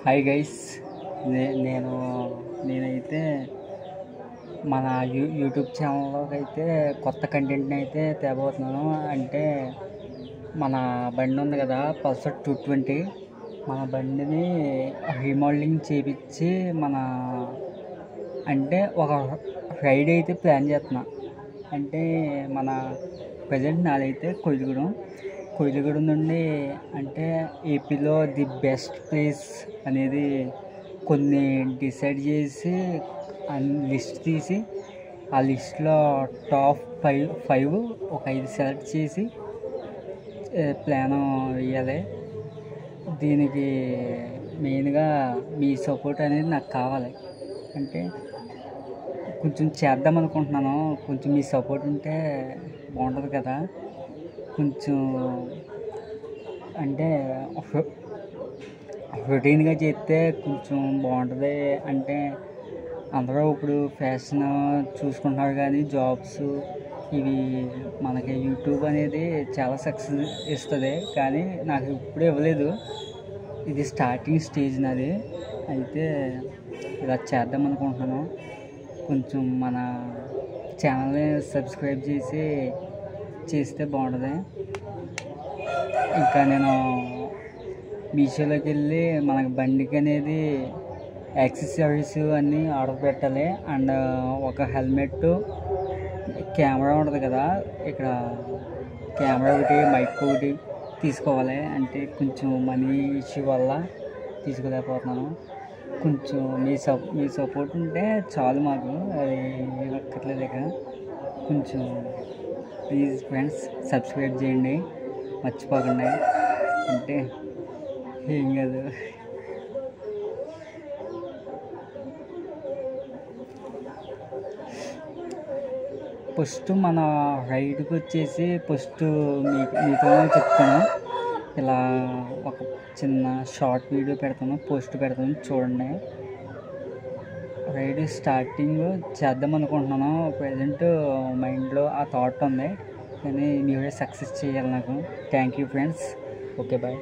Hi guys, నేనైతే మన YouTube ఛానల్లోకి అయితే కొత్త కంటెంట్ని అయితే తేబోతున్నాను. అంటే మన బండి ఉంది కదా, పల్సర్ 220. మన బండిని రీమోడలింగ్ చేయించి అంటే ఒక రైడ్ అయితే ప్లాన్ చేస్తున్నా. అంటే మన ప్రజెంట్ నాదైతే కొయిలగూడెం నుండి అంటే ఏపీలో ది బెస్ట్ ప్లేస్ అనేది కొన్ని డిసైడ్ చేసి లిస్ట్ తీసి ఆ లిస్ట్లో టాప్ 5 ఒక 5 సెలెక్ట్ చేసి ప్లాన్ వేయాలి. దీనికి మెయిన్గా మీ సపోర్ట్ అనేది నాకు కావాలి. అంటే కొంచెం చేద్దాం అనుకుంటున్నాను. కొంచెం మీ సపోర్ట్ ఉంటే బాగుంటుంది కదా. కొంచెం అంటే రొటీన్గా చేస్తే కొంచెం బాగుంటుంది. అంటే అందరూ ఇప్పుడు ఫ్యాషన్ చూసుకుంటున్నారు, కానీ జాబ్స్ ఇవి మనకి యూట్యూబ్ అనేది చాలా సక్సెస్ ఇస్తుంది, కానీ నాకు ఇప్పుడే ఇవ్వలేదు. ఇది స్టార్టింగ్ స్టేజ్ నాది. అయితే ఇలా చేద్దాం అనుకుంటున్నాను. కొంచెం మన ఛానల్ని సబ్స్క్రైబ్ చేస్తే బాగుంటుంది. ఇంకా నేను మీషోలోకి వెళ్ళి మనకి బండికి అనేది యాక్సెసరీస్ అన్నీ ఆర్డర్ పెట్టాలి. అండ్ ఒక హెల్మెట్, కెమెరా ఉంటుంది కదా, ఇక్కడ కెమెరా ఒకటి, మైక్ ఒకటి తీసుకోవాలి. అంటే కొంచెం మనీ ఇష్యూ వల్ల తీసుకోలేకపోతున్నాను. కొంచెం మీ సపోర్ట్ ఉంటే చాలు మాకు, అది ఎక్కట్లేదు. ఇక కొంచెం ప్లీజ్ ఫ్రెండ్స్ సబ్స్క్రైబ్ చేయండి, మర్చిపోకండి. అంటే ఏం కాదు. ఫస్ట్ మన రైడ్కి వచ్చేసి మీతో చెప్తాను. ఇలా ఒక చిన్న షార్ట్ వీడియో పెడతాను, పోస్ట్ పెడతాను, చూడండి. రైడ్ స్టార్టింగ్ చేద్దాం అనుకుంటున్నాను. ప్రజెంట్ మైండ్లో ఆ థాట్ ఉంది, కానీ మీరే సక్సెస్ చేయాలి నాకు. Thank you friends. Okay, bye.